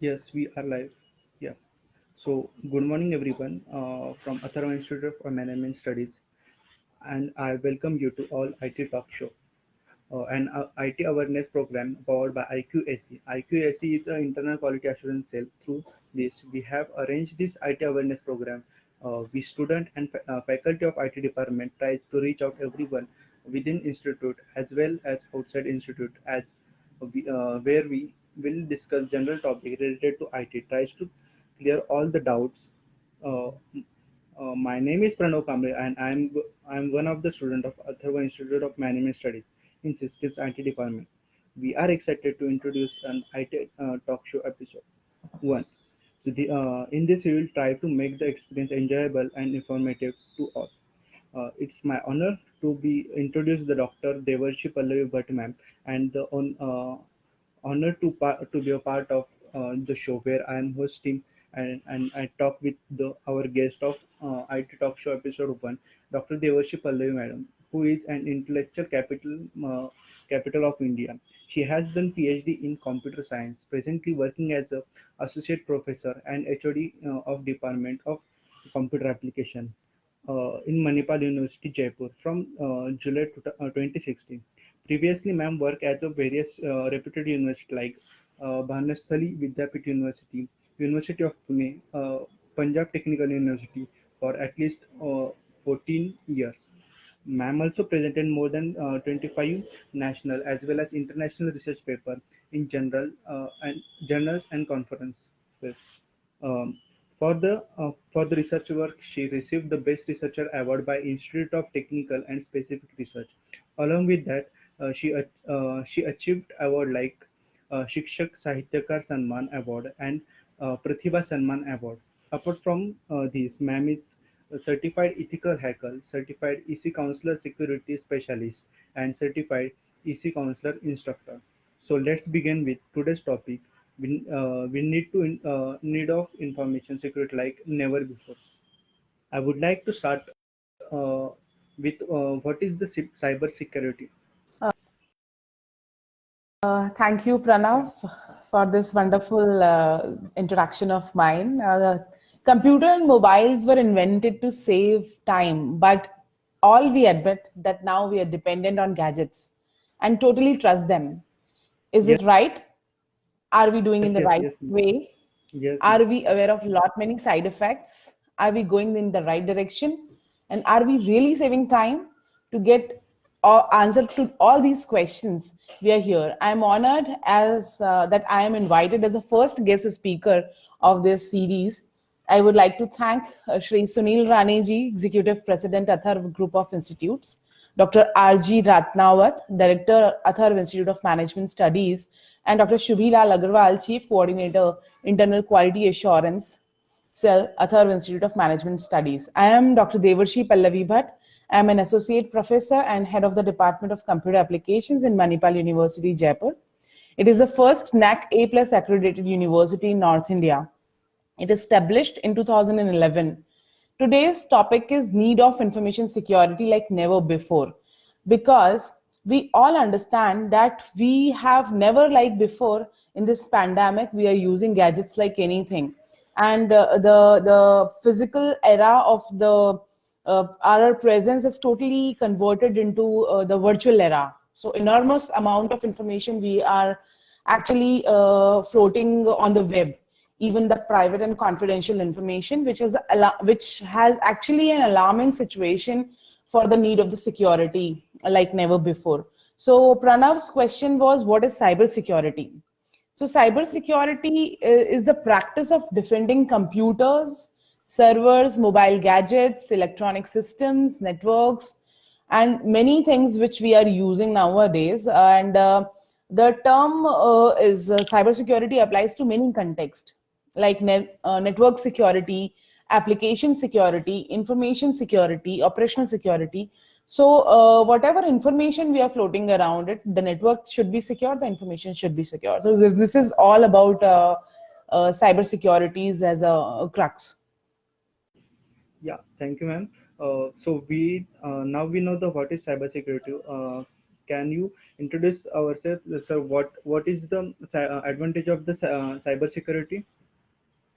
Yes, we are live. Yeah. So, good morning, everyone, from Atharva Institute of Management Studies, and I welcome you to all IT Talk Show, an IT awareness program powered by IQAC. IQAC is an internal quality assurance cell. Through this, we have arranged this IT awareness program. We student and faculty of IT department tries to reach out everyone within institute as well as outside institute where we will discuss general topic related to IT, tries to clear all the doubts. Uh, my name is Pranav Kamble, and I'm one of the students of Atharva Institute of Management Studies in Systems IT department. We are excited to introduce an IT talk show episode one. In this, we will try to make the experience enjoyable and informative to all. It's my honor to be introduced the Dr. Devershi Pallavi Bhatt ma'am and the honor to be a part of the show where I am hosting and I talk with our guest of IT Talk Show episode 1, Dr. Devershi Pallavi madam, who is an intellectual capital of India. She has done Ph.D. in computer science, presently working as a associate professor and HOD of Department of Computer Application in Manipal University, Jaipur from July 2016. Previously, ma'am worked at a various reputed universities like Bhanasthali Vidyapit University, University of Pune, Punjab Technical University for at least 14 years. Ma'am also presented more than 25 national as well as international research paper in general and journals and conferences. Um, for the research work, she received the Best Researcher Award by Institute of Technical and Specific Research. Along with that, she achieved award like Shikshak Sahityakar Sanman Award and Pratibha Sanman Award. Apart from these, ma'am is a certified ethical hacker, certified EC counselor security specialist, and certified EC counselor instructor. So let's begin with today's topic. We need of information security like never before. I would like to start with what is the cyber security. Thank you, Pranav, for this wonderful introduction of mine. Computer and mobiles were invented to save time, but all we admit that now we are dependent on gadgets and totally trust them. Is Yes, it right? Are we doing yes, in the yes, right yes, ma'am. way? Yes, Are ma'am. we aware of lot many side effects? Are we going in the right direction? And are we really saving time to get answer to all these questions? We are here. I'm honored as that I am invited as the first guest speaker of this series. I would like to thank Shri Sunil Raneji, Executive President, Atharva Group of Institutes, Dr. R.G. Ratnawat, Director, Atharva Institute of Management Studies, and Dr. Shubhilal Agarwal, Chief Coordinator, Internal Quality Assurance, Cell, Atharva Institute of Management Studies. I am Dr. Devershi Pallavi Bhatt. I am an Associate Professor and Head of the Department of Computer Applications in Manipal University, Jaipur. It is the first NAC A+ accredited university in North India. It established in 2011. Today's topic is need of information security like never before, because we all understand that we have never like before in this pandemic we are using gadgets like anything, and the physical era of the our presence is totally converted into the virtual era. So enormous amount of information we are actually floating on the web, even the private and confidential information, which has actually an alarming situation for the need of the security like never before. So Pranav's question was, what is cyber security? So cybersecurity is the practice of defending computers, servers, mobile gadgets, electronic systems, networks, and many things which we are using nowadays. And the term is cybersecurity applies to many contexts like network security, application security, information security, operational security. So whatever information we are floating around it, the network should be secure, the information should be secure. So this is all about cyber securities as a crux. Yeah, thank you, ma'am. So we now we know the what is cybersecurity. Can you introduce ourselves. So, what is the advantage of the cyber security?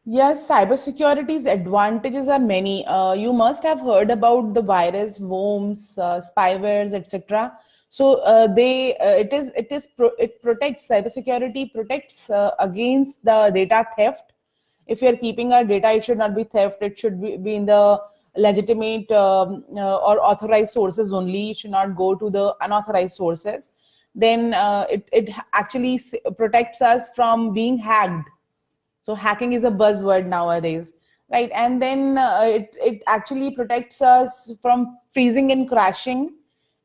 Yes, cybersecurity's advantages are many. You must have heard about the virus, worms, spywares, etc. So it protects cybersecurity protects against the data theft. If you're keeping our data, it should not be theft. It should be in the legitimate or authorized sources only. It should not go to the unauthorized sources. Then it actually protects us from being hacked. So hacking is a buzzword nowadays, right? And then it actually protects us from freezing and crashing.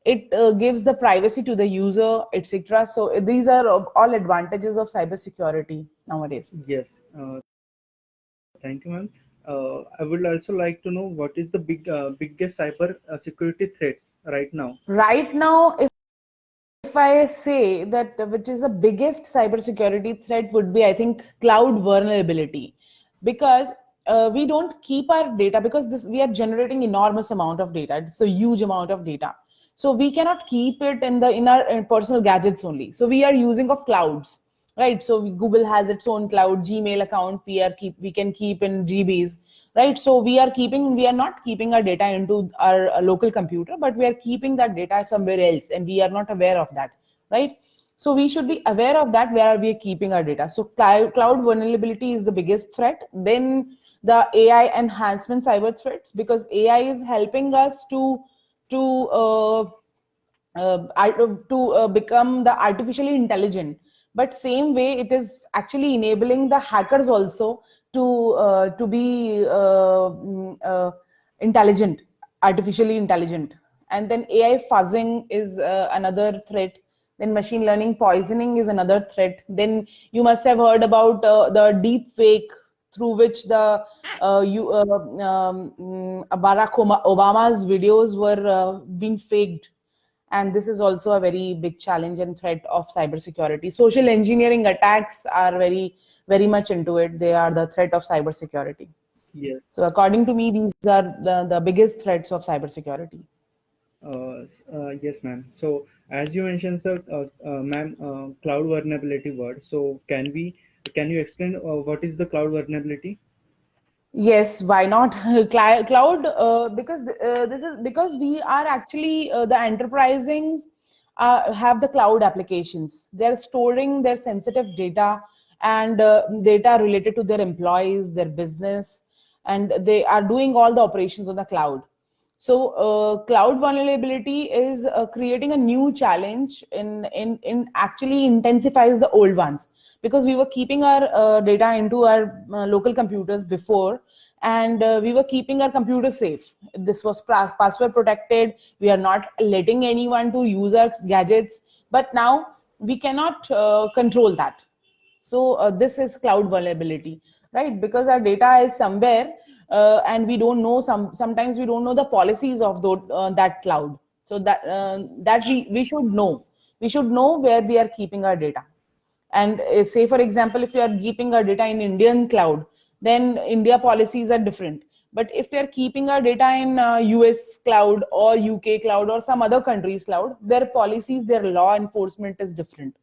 It gives the privacy to the user, etc. So these are all advantages of cybersecurity nowadays. Yes. Thank you, ma'am. I would also like to know what is the biggest cyber security threats right now. Right now, if I say that which is the biggest cybersecurity threat would be, I think, cloud vulnerability, because we don't keep our data because this we are generating enormous amount of data. It's a huge amount of data, so we cannot keep it in our personal gadgets only. So we are using of clouds, right? So Google has its own cloud, Gmail account we can keep in GBs, right? So we are not keeping our data into our local computer, but we are keeping that data somewhere else and we are not aware of that, right? So we should be aware of that where we are keeping our data. So cloud vulnerability is the biggest threat. Then the AI enhancement cyber threats, because AI is helping us to become the artificially intelligent, but same way it is actually enabling the hackers also to be intelligent, artificially intelligent. And then AI fuzzing is another threat. Then machine learning poisoning is another threat. Then you must have heard about the deep fake, through which the Barack Obama's videos were being faked. And this is also a very big challenge and threat of cybersecurity. Social engineering attacks are very much into it. They are the threat of cybersecurity. Yes. So according to me, these are the biggest threats of cybersecurity. Yes, ma'am. So, as you mentioned, sir, ma'am, cloud vulnerability word. So, can you explain what is the cloud vulnerability? Yes, why not? Cloud, because this is because we are actually the enterprisings have the cloud applications. They're storing their sensitive data and data related to their employees, their business, and they are doing all the operations on the cloud. So cloud vulnerability is creating a new challenge in actually intensifies the old ones, because we were keeping our data into our local computers before, and we were keeping our computer safe. This was password protected. We are not letting anyone to use our gadgets, but now we cannot control that. So this is cloud vulnerability, right? Because our data is somewhere, and we don't know, sometimes we don't know the policies of that cloud. So that we should know. We should know where we are keeping our data. And say for example, if you are keeping our data in Indian cloud, then India policies are different. But if we are keeping our data in US cloud or UK cloud or some other country's cloud, their policies, their law enforcement is different.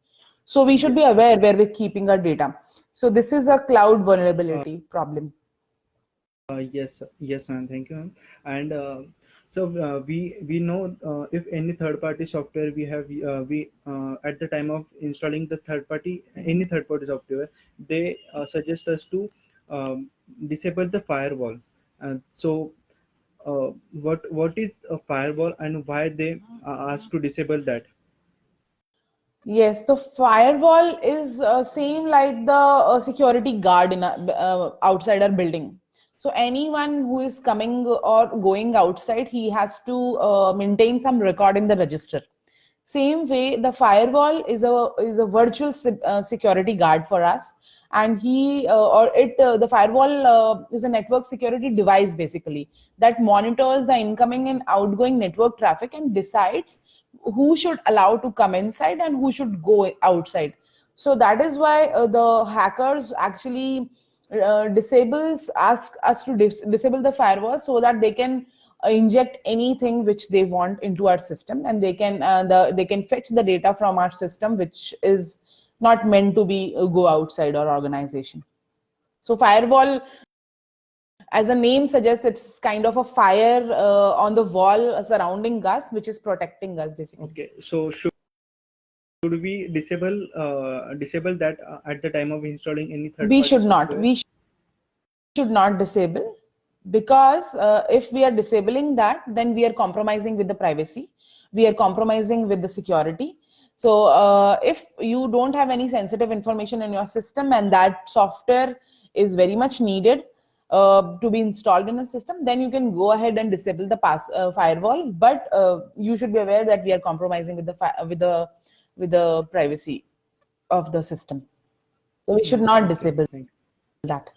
So we should Yes. be aware where we're keeping our data. So this is a cloud Uh, vulnerability problem. yes, yes, ma'am. Thank you, ma'am. And so we know if any third-party software we at the time of installing the third-party software, they suggest us to um, disable the firewall. So what is a firewall and why they ask to disable that? Yes, the firewall is same like the security guard outside our building. So anyone who is coming or going outside, he has to maintain some record in the register. Same way, the firewall is a virtual security guard for us, and he or it the firewall is a network security device basically that monitors the incoming and outgoing network traffic and decides who should allow to come inside and who should go outside. So that is why the hackers actually disables ask us to disable the firewall, so that they can inject anything which they want into our system, and they can fetch the data from our system which is not meant to be go outside our organization. So firewall, as the name suggests, it's kind of a fire on the wall surrounding us, which is protecting us basically. Okay, so should we disable that at the time of installing any third We party should not. software? We should not disable, because if we are disabling that, then we are compromising with the privacy, we are compromising with the security. So if you don't have any sensitive information in your system and that software is very much needed to be installed in a system, then you can go ahead and disable the firewall. But you should be aware that we are compromising with the privacy of the system. So we should not Okay, disable thank you. that.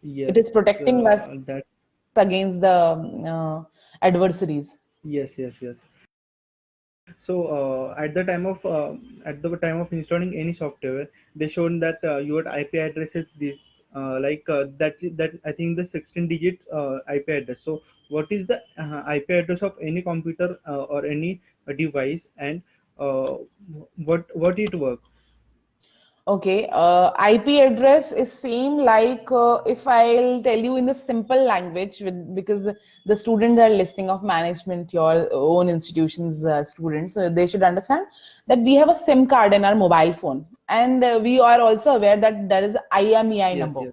Yes, It is protecting us that against the adversaries. yes. So at the time of installing any software, they shown that your IP address is this that I think the 16-digit IP address. So what is the IP address of any computer or any device, and uh, what it works? Okay, IP address is same like if I'll tell you in the simple language, because the students are listening of management, your own institutions students, so they should understand that we have a SIM card in our mobile phone, and we are also aware that there is IMEI Yes, number. yes,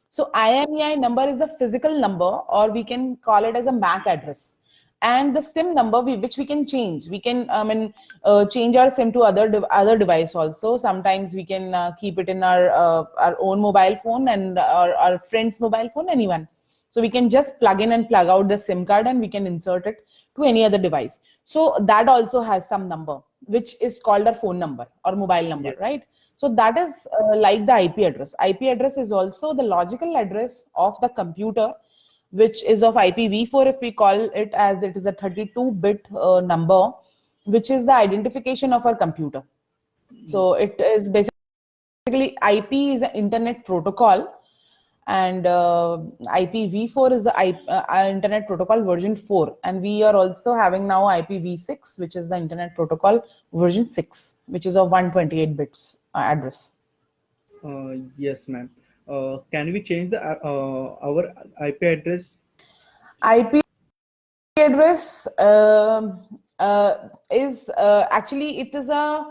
So IMEI number is a physical number, or we can call it as a MAC address. And the SIM number, which we can change. We can change our SIM to other device also. Sometimes we can keep it in our own mobile phone and our friend's mobile phone, anyone. So we can just plug in and plug out the SIM card, and we can insert it to any other device. So that also has some number, which is called a phone number or mobile number, yes, right? So that is like the IP address. IP address is also the logical address of the computer, which is of IPv4, if we call it, as it is a 32-bit number, which is the identification of our computer. So it is basically IP is an internet protocol, and IPv4 is the internet protocol version 4, and we are also having now IPv6, which is the internet protocol version 6, which is of 128 bits address. yes, ma'am. Can we change the our IP address? IP address is actually, it is a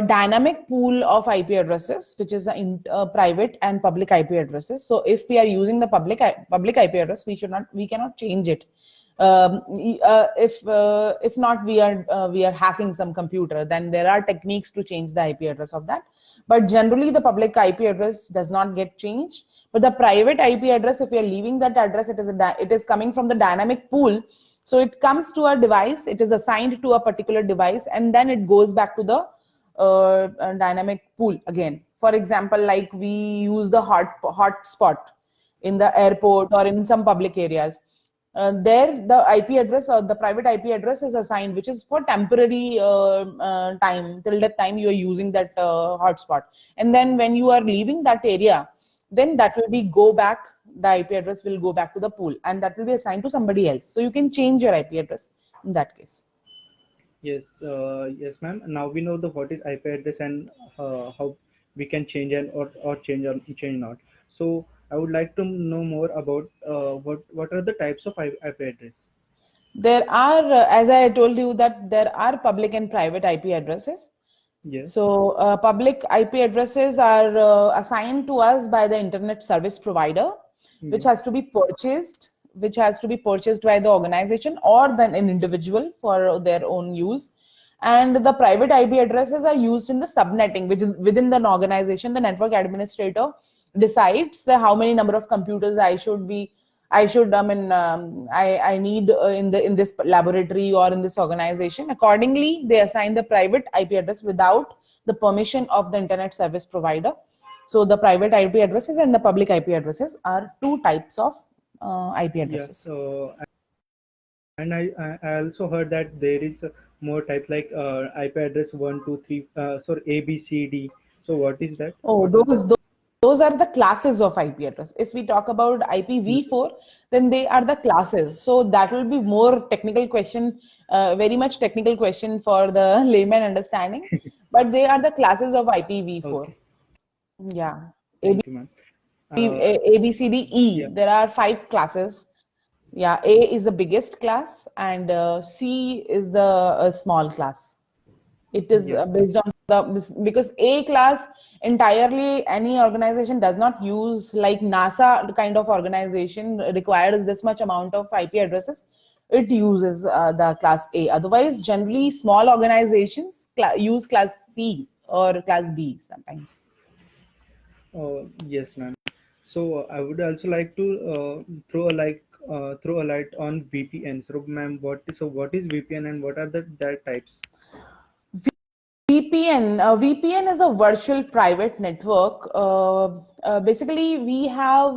dynamic pool of IP addresses, which is the private and public IP addresses. So if we are using the public IP address, we cannot change it. If not, we are hacking some computer, then there are techniques to change the IP address of that. But generally, the public IP address does not get changed. But the private IP address, if we are leaving that address, it is coming from the dynamic pool. So it comes to a device, it is assigned to a particular device, and then it goes back to the dynamic pool again. For example, like we use the hotspot in the airport or in some public areas. There, the IP address or the private IP address is assigned, which is for temporary time, till that time you are using that hotspot. And then when you are leaving that area, then that will be go back, the IP address will go back to the pool, and that will be assigned to somebody else. So you can change your IP address in that case. Yes, yes, ma'am. Now we know the what is IP address and how we can change and or change not. So I would like to know more about what are the types of IP address? There are, as I told you, that there are public and private IP addresses. Yes, So public IP addresses are assigned to us by the internet service provider, which yes, has to be purchased, by the organization or then an individual for their own use. And the private IP addresses are used in the subnetting, which is within the organization. The network administrator decides the how many number of computers I need in this laboratory or in this organization. Accordingly, they assign the private IP address without the permission of the internet service provider. So the private IP addresses and the public IP addresses are two types of IP yes. addresses. And I also heard that there is more types like IP address 1, 2, 3. Sorry, A, B, C, D. So what is that? Oh, What are the? those are the classes of IP address. If we talk about IPv4, then they are the classes. So that will be more technical question, very much technical question for the layman understanding. But they are the classes of IPv4. Okay. Yeah. Thank you, ma'am. A, B, C, D, Yeah. E. There are 5 classes. Yeah, A is the biggest class, and C is the small class. It is Yes, ma'am. based on because A class entirely any organization does not use, like NASA kind of organization requires this much amount of IP addresses. It uses the class A. Otherwise, generally small organizations use class C or class B sometimes. Yes, ma'am. So I would also like to throw a light on VPN. So, ma'am, what is VPN and what are the their types? VPN. VPN is a virtual private network. Basically, we have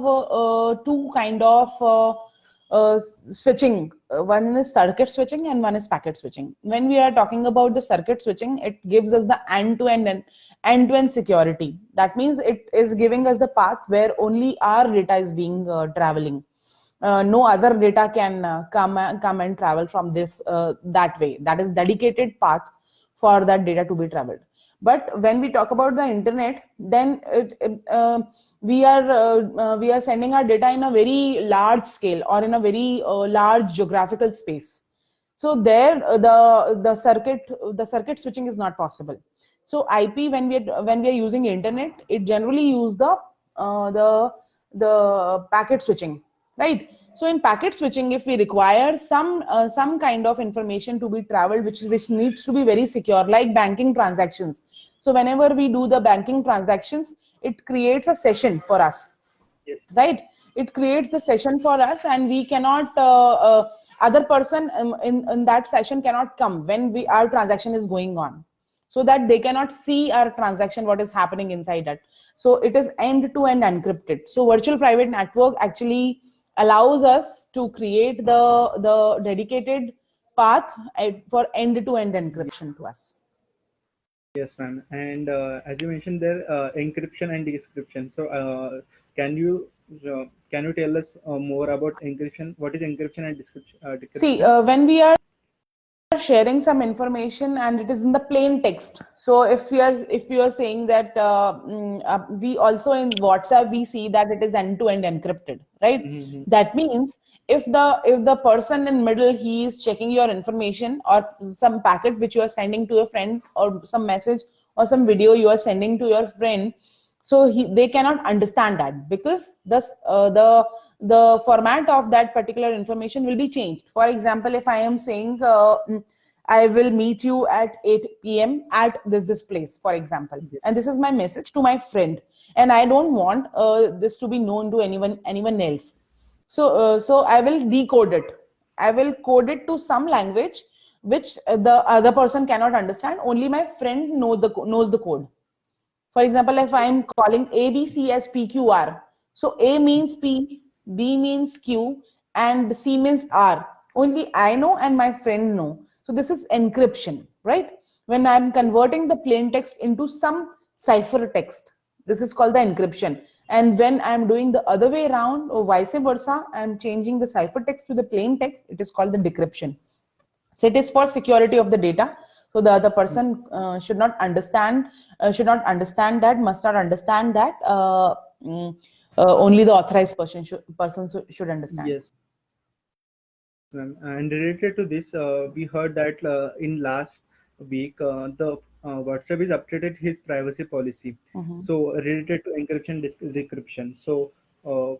two kind of switching. One is circuit switching and one is packet switching. When we are talking about the circuit switching, it gives us the end-to-end security. That means it is giving us the path where only our data is being traveling. No other data can come and travel from this that way. That is dedicated path for that data to be traveled. But when we talk about the internet, then we are sending our data in a very large scale or in a very large geographical space. So there the circuit switching is not possible. So IP, when we are using internet, it generally use uh, the the packet switching, right? So in packet switching, if we require some kind of information to be traveled, which needs to be very secure, like banking transactions. So whenever we do the banking transactions, it creates a session for us, Yes. right? It creates the session for us, and we cannot other person in that session cannot come when our transaction is going on, so that they cannot see our transaction, what is happening inside that. So it is end to end encrypted. So virtual private network actually allows us to create the dedicated path for end to end encryption to us. Yes, ma'am. And as you mentioned there, encryption and decryption. So, can you tell us more about encryption? What is encryption and See, decryption? when we are sharing some information and it is in the plain text, so if you are saying that we also in WhatsApp we see that it is end to end encrypted, right? Mm-hmm. That means if the person in middle, he is checking your information or some packet which you are sending to your friend, or some message or some video you are sending to your friend, so they cannot understand that, because the format of that particular information will be changed. For example, if I am saying I will meet you at 8 p.m. at this place, for example, Yes. and this is my message to my friend, and I don't want this to be known to anyone else. So I will decode it. I will code it to some language which the other person cannot understand. Only my friend knows the code. For example, if I'm calling ABC as PQR, so A means P, B means Q, and C means R. Only I know and my friend know. So this is encryption, right? When I'm converting the plain text into some cipher text, this is called the encryption. And when I'm doing the other way around or vice versa, I'm changing the cipher text to the plain text, it is called the decryption. So it is for security of the data. So the other person should not understand that, must not understand that. Only the authorized person should understand. Yes, ma'am. And related to this, we heard that in last week, the WhatsApp is updated his privacy policy. Mhm. So related to encryption, decryption. Uh,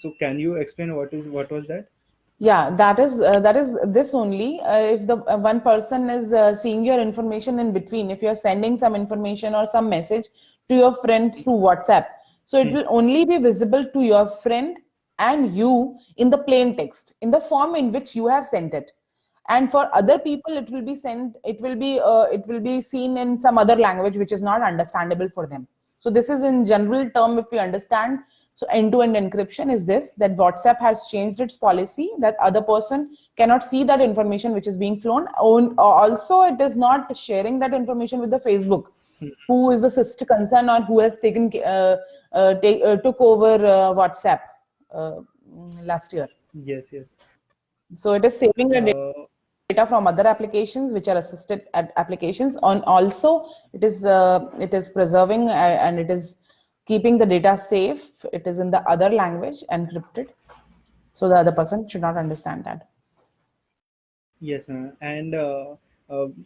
so can you explain what was that? Yeah, that is this only. If the one person is seeing your information in between, if you're sending some information or some message to your friend through WhatsApp, so it Hmm. will only be visible to your friend and you in the plain text, in the form in which you have sent it. And for other people, it will be sent. It will be seen in some other language which is not understandable for them. So this is in general term, if we understand. So end-to-end encryption is this, that WhatsApp has changed its policy that other person cannot see that information which is being flown. Also, it is not sharing that information with the Facebook. who is the sister concern or who has took over WhatsApp last year. Yes, yes. So it is saving the Uh, data from other applications which are assisted applications. On also it is preserving and it is keeping the data safe. It is in the other language encrypted, so the other person should not understand that. yes, and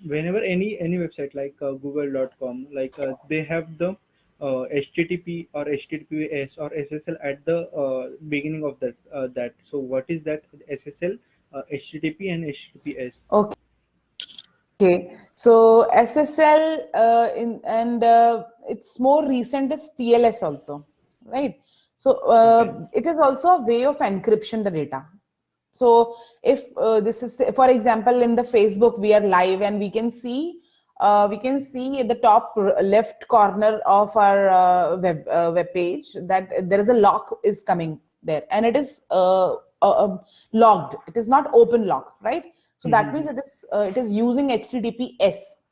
whenever any website like google.com, like they have the HTTP or HTTPS or SSL at the beginning of that. So what is that SSL, HTTP and HTTPS? Okay, so SSL it's more recent is TLS also, right? So Okay. it is also a way of encryption the data. So if this is, for example, in the Facebook we are live and we can see at the top left corner of our web page that there is a lock is coming there, and it is logged. It is not open lock, right? So that means Mhm. it is using HTTPS,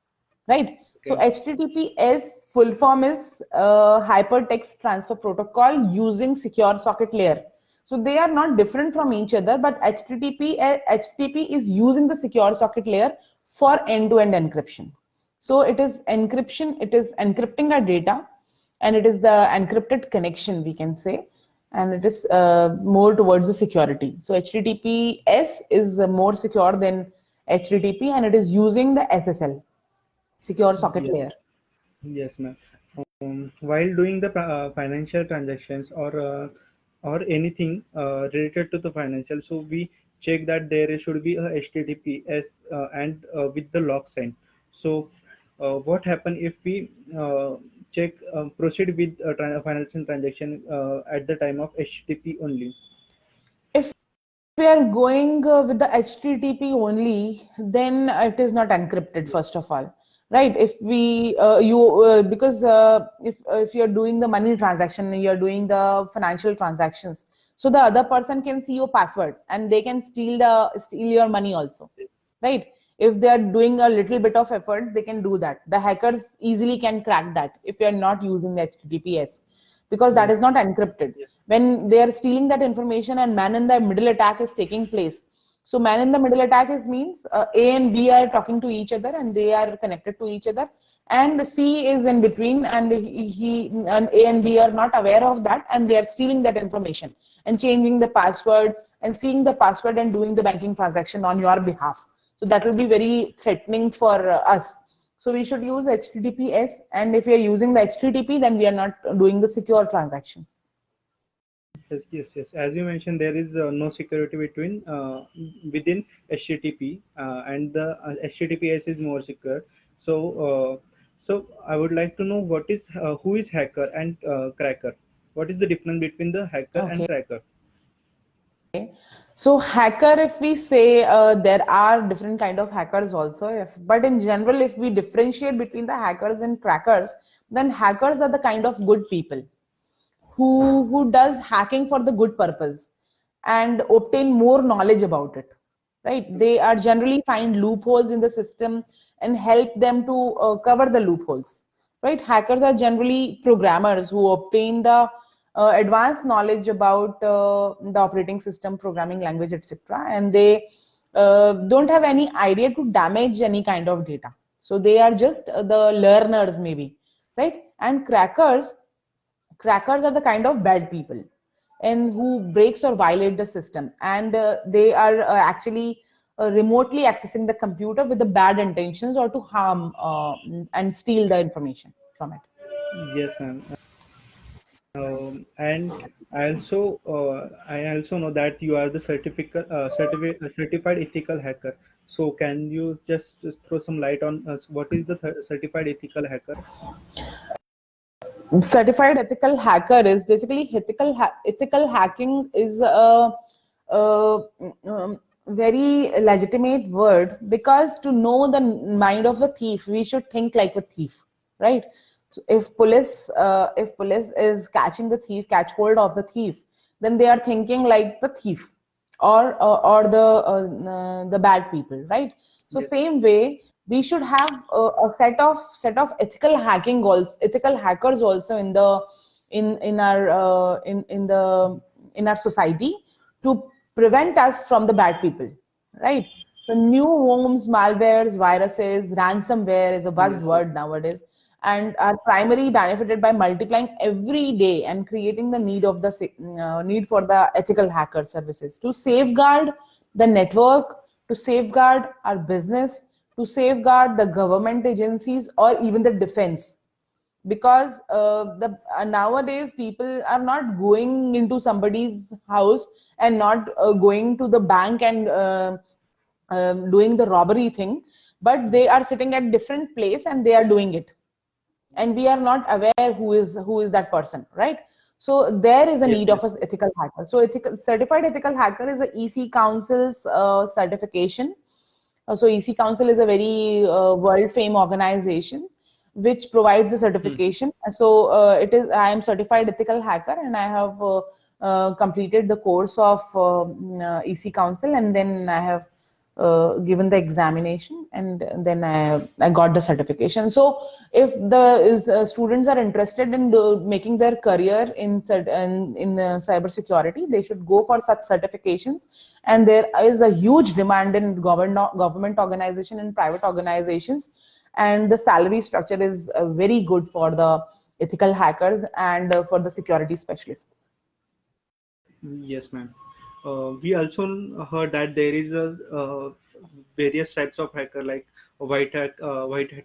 right? So Okay. HTTPS full form is Hypertext Transfer Protocol using secure socket layer. So they are not different from each other, but HTTP is using the secure socket layer for end-to-end encryption. So it is encryption, it is encrypting our data, and it is the encrypted connection, we can say, and it is more towards the security. So HTTPS is more secure than HTTP, and it is using the SSL, secure socket Yes. layer. Yes, ma'am. While doing the financial transactions or anything related to the financial, so we check that there should be a HTTPS and with the lock sign. So, what happen if we check proceed with financial transaction at the time of HTTP only? If we are going with the HTTP only, then it is not encrypted, Yes. first of all, right? If we you because if you're doing the money transaction, you're doing the financial transactions, so the other person can see your password and they can steal your money also, right? If they are doing a little bit of effort, they can do that. The hackers easily can crack that if you are not using the HTTPS, because that Yes. is not encrypted. Yes. When they are stealing that information and man in the middle attack is taking place, so man in the middle attack is means A and B are talking to each other and they are connected to each other, and C is in between, and he and A and B are not aware of that, and they are stealing that information and changing the password and seeing the password and doing the banking transaction on your behalf. So that will be very threatening for us. So we should use HTTPS, and if we are using the HTTP, then we are not doing the secure transactions. Yes, yes, yes. As you mentioned, there is no security between within HTTP and the HTTPS is more secure. So, so I would like to know what is who is hacker and cracker. What is the difference between the hacker and Okay. cracker? So hacker, if we say there are different kind of hackers also, but in general, if we differentiate between the hackers and crackers, then hackers are the kind of good people who does hacking for the good purpose and obtain more knowledge about it, right? They are generally find loopholes in the system and help them to cover the loopholes, right? Hackers are generally programmers who obtain the advanced knowledge about the operating system, programming language, etc., and they don't have any idea to damage any kind of data. So they are just the learners maybe, right? And crackers are the kind of bad people and who breaks or violate the system, and they are actually remotely accessing the computer with the bad intentions or to harm and steal the information from it. Yes, ma'am. And I also know that you are the certified ethical hacker. So can you just throw some light on what is the certified ethical hacker? Certified ethical hacker is basically ethical hacking is a very legitimate word, because to know the mind of a thief we should think like a thief, right? So if police is catching the thief, catch hold of the thief, then they are thinking like the thief or the bad people, right? So Yes. same way we should have a set of ethical hacking goals, ethical hackers also in the in our in our society to prevent us from the bad people, right? So new worms, malwares, viruses, ransomware is a Yes, yes. buzzword nowadays, and are primarily benefited by multiplying every day and creating the need of the need for the ethical hacker services to safeguard the network, to safeguard our business, to safeguard the government agencies or even the defense. Because the nowadays people are not going into somebody's house and not going to the bank and doing the robbery thing, but they are sitting at different place and they are doing it, and we are not aware who is that person, right? So there is a Yes, need yes. of an ethical hacker. So ethical certified ethical hacker is a EC council's certification. So EC Council is a very world fame organization which provides the Mhm. certification. So it is I am certified ethical hacker, and I have completed the course of EC Council, and then I have given the examination, and then I got the certification. So if students are interested in making their career in cyber security, they should go for such certifications. And there is a huge demand in government organization and private organizations, and the salary structure is very good for the ethical hackers and for the security specialists. Yes, ma'am. We also heard that there is a various types of hacker like a white hat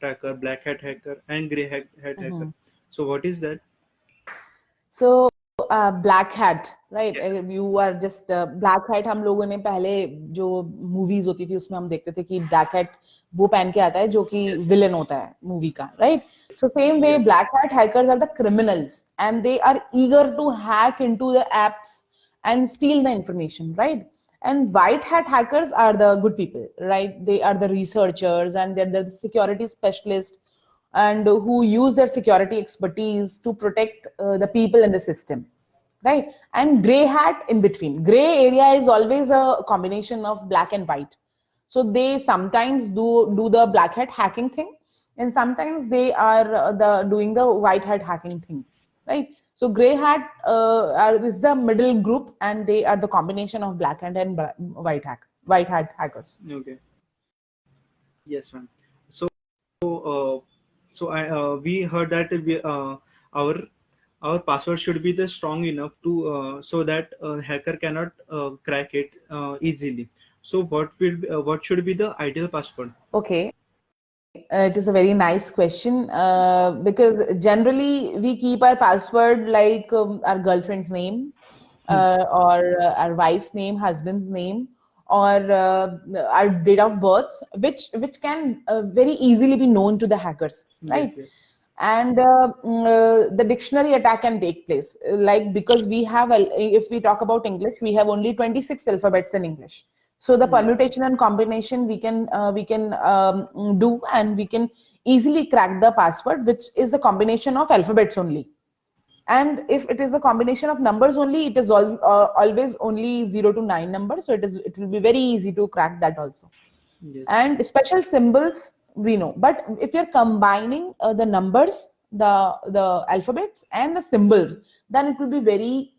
hacker, black hat hacker, and hat hacker. So what is that? So black hat, right? Yes. You are just black hat. हम लोगों ने पहले जो movies होती थी उसमें हम देखते थे कि black hat वो पहन के आता है जो कि villain होता है movie का, right? So same way, Yes. black hat hackers are the criminals, and they are eager to hack into the apps and steal the information, right? And white hat hackers are the good people, right? They are the researchers and they're the security specialists, and who use their security expertise to protect the people in the system, right? And gray hat in between. Gray area is always a combination of black and white. So they sometimes do the black hat hacking thing, and sometimes they are the doing the white hat hacking thing, right? So gray hat is the middle group, and they are the combination of black hat and white hat hackers. Okay. Yes, ma'am. So, we heard that our our password should be the strong enough to so that hacker cannot crack it easily. So, what should be the ideal password? Okay. It is a very nice question because generally we keep our password like our girlfriend's name or our wife's name, husband's name, or our date of birth, which can very easily be known to the hackers, Yes, right? yes, And the dictionary attack can take place, like because we have, if we talk about English, we have only 26 alphabets in English. So the yes, permutation and combination we can do, and we can easily crack the password, which is a combination of alphabets only. And if it is a combination of numbers only, it is always only 0 to 9 numbers, so it will be very easy to crack that also. yes, And special symbols we know, but if you're combining the numbers, the alphabets and the symbols, then it will be very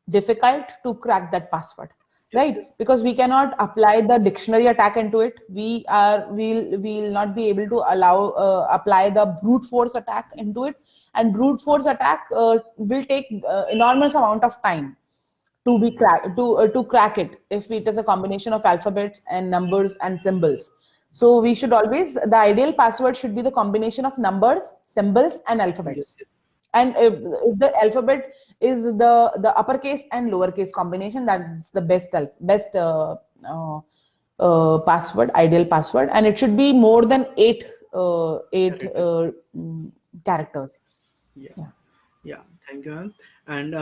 difficult to crack that password, yes, yes, right? Because we cannot apply the dictionary attack into it. We'll not be able to allow apply the brute force attack into it, and brute force attack will take enormous amount of time to crack it if it is a combination of alphabets and numbers and symbols. So we should always, the ideal password should be the combination of numbers, symbols and yes, alphabets. yes, And if the alphabet is the uppercase and lowercase combination, that's the best password, ideal password, and it should be more than eight character. characters. Yeah. Yeah. Yeah, thank you, ma'am. And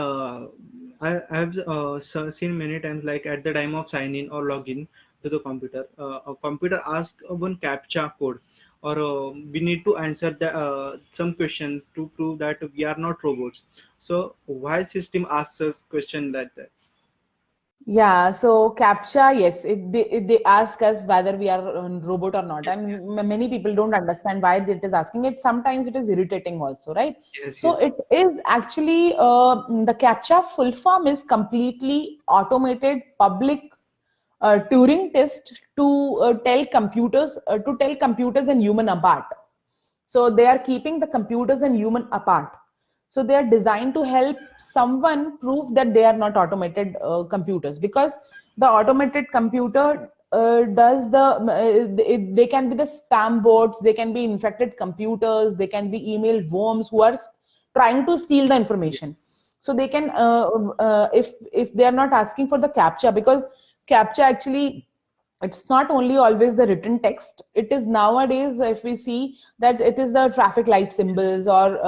I have seen many times, like at the time of sign in or login to the computer, a computer asks one captcha code, or we need to answer some question to prove that we are not robots. So why system asks us question like that? Yeah, so CAPTCHA, yes, they ask us whether we are a robot or not, and many people don't understand why it is asking it. Sometimes it is irritating also, right? Yes, So yes, it is actually the CAPTCHA full form is completely automated public Turing test to tell computers and human apart. So they are keeping the computers and human apart. So they are designed to help someone prove that they are not automated computers, because the automated computer does they can be the spam bots, they can be infected computers, they can be email worms who are trying to steal the yes, information. So they can if they are not asking for the captcha, because captcha actually, it's not only always the written text. It is nowadays, if we see, that it is the traffic light symbols or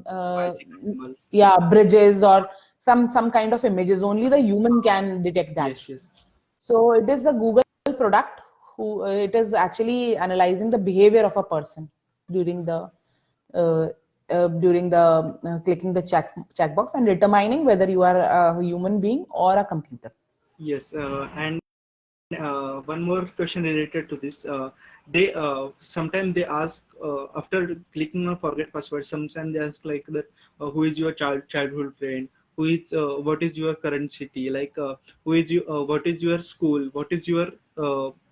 bicycle symbols. yeah, bridges or some kind of images. Only the human can detect that. Yes, yes, So it is the Google product who it is actually analyzing the behavior of a person during the uh, during the clicking the checkbox and determining whether you are a human being or a computer. yes. And one more question related to this. They sometimes they ask after clicking on forget password. Sometimes they ask like that, who is your childhood friend? Who is what is your current city? Like who is you? What is your school? What is your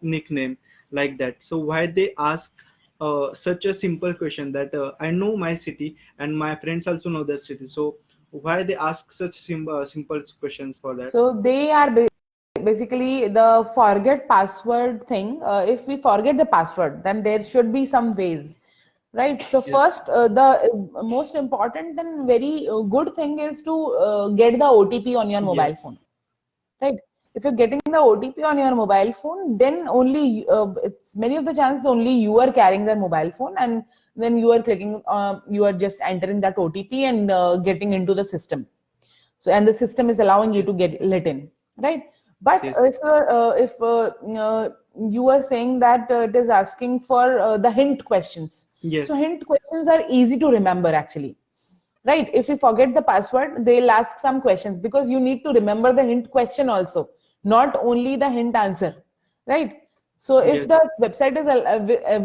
nickname? Like that. So why they ask such a simple question that I know my city and my friends also know that city. So why they ask such simple questions for that? So they are basically the forget password thing. If we forget the password, then there should be some ways, right? So Yes. first, the most important and very good thing is to get the OTP on your mobile Yes. phone, right? If you're getting the OTP on your mobile phone, then only it's many of the chances only you are carrying the mobile phone, and then you are clicking, you are just entering that OTP and getting into the system. So and the system is allowing you to get let in, right? But Yes. if you are saying that it is asking for the hint questions, Yes. so hint questions are easy to remember actually, right? If you forget the password, they'll ask some questions, because you need to remember the hint question also, not only the hint answer, right? So if Yes. the website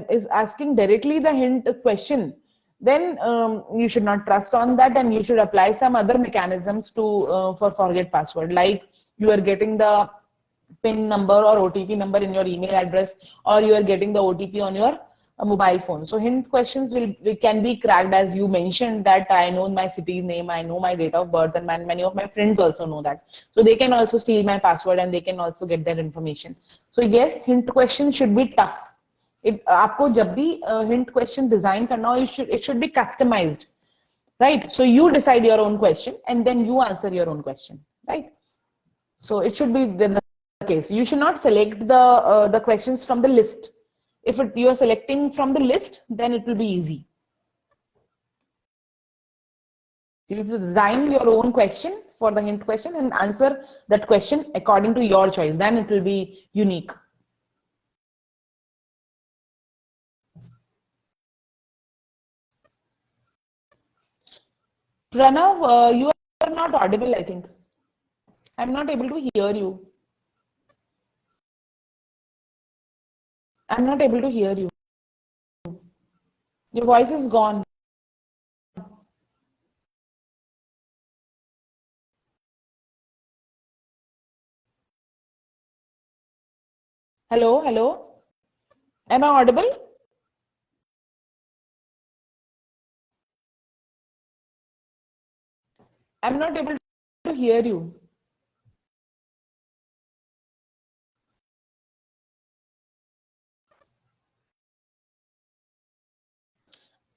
is asking directly the hint question, then you should not trust on that, and you should apply some other mechanisms to for forget password, like you are getting the PIN number or OTP number in your email address, or you are getting the OTP on your mobile phone. So hint questions can be cracked, as you mentioned that I know my city's name, I know my date of birth, and many of my friends also know that. So they can also steal my password and they can also get that information. So yes, hint question should be tough. आपको जब भी hint question design करना हो, it should be customized, right? So you decide your own question and then you answer your own question, right? So it should be the case. You should not select the questions from the list. If you are selecting from the list, then it will be easy. You have to design your own question for the hint question and answer that question according to your choice. Then it will be unique. Pranav, you are not audible, I think. I'm not able to hear you. I'm not able to hear you. Your voice is gone. Hello, hello. Am I audible? I'm not able to hear you.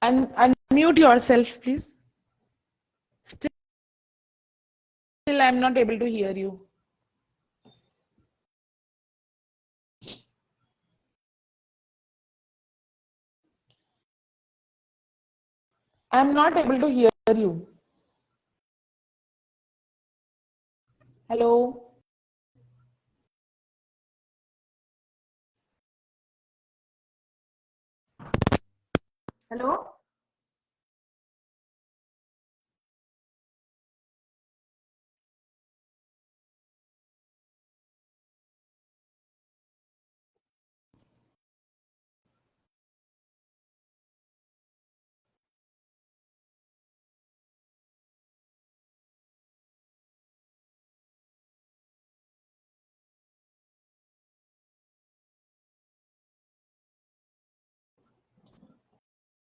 Unmute yourself, please. Still, I'm not able to hear you. I'm not able to hear you. Hello? Hello?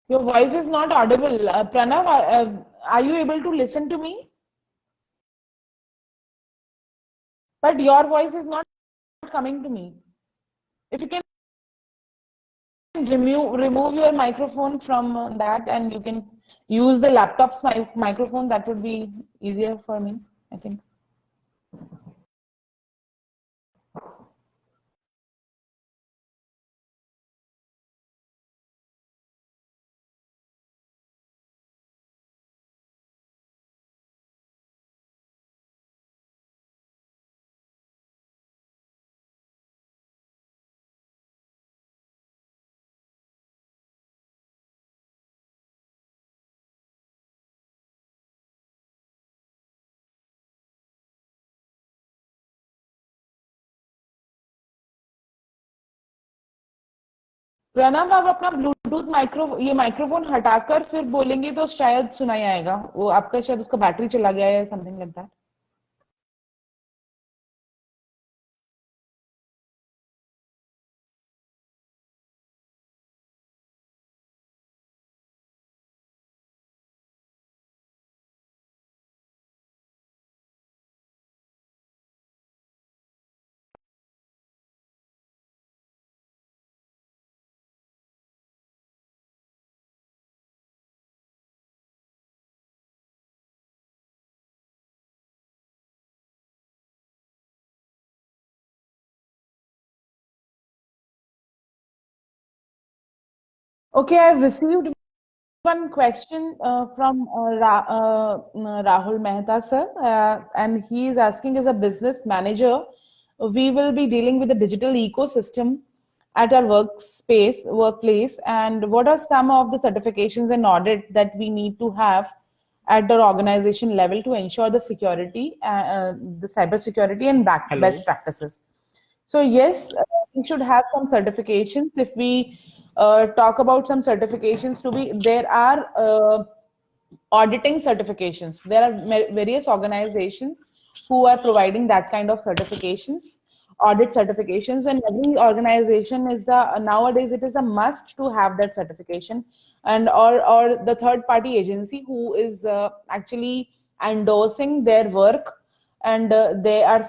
Your voice is not audible. Pranav, are you able to listen to me? But your voice is not coming to me. If you can remove your microphone from that, and you can use the laptop's microphone, that would be easier for me, I think. Pranav, आप अपना Bluetooth ये microphone हटाकर फिर बोलेंगे तो शायद सुनाई आएगा। वो आपका शायद उसका बैटरी चला गया है, something like that. Okay, I've received one question from Rahul Mehta, sir, and he is asking, as a business manager, we will be dealing with the digital ecosystem at our workplace, and what are some of the certifications and audit that we need to have at the organization level to ensure the security, the cyber security and best Hello. practices? So yes, we should have some certifications. If we talk about some certifications to be, there are auditing certifications. There are various organizations who are providing that kind of certifications, audit certifications, and every organization is nowadays it is a must to have that certification, and or the third party agency who is actually endorsing their work, and they are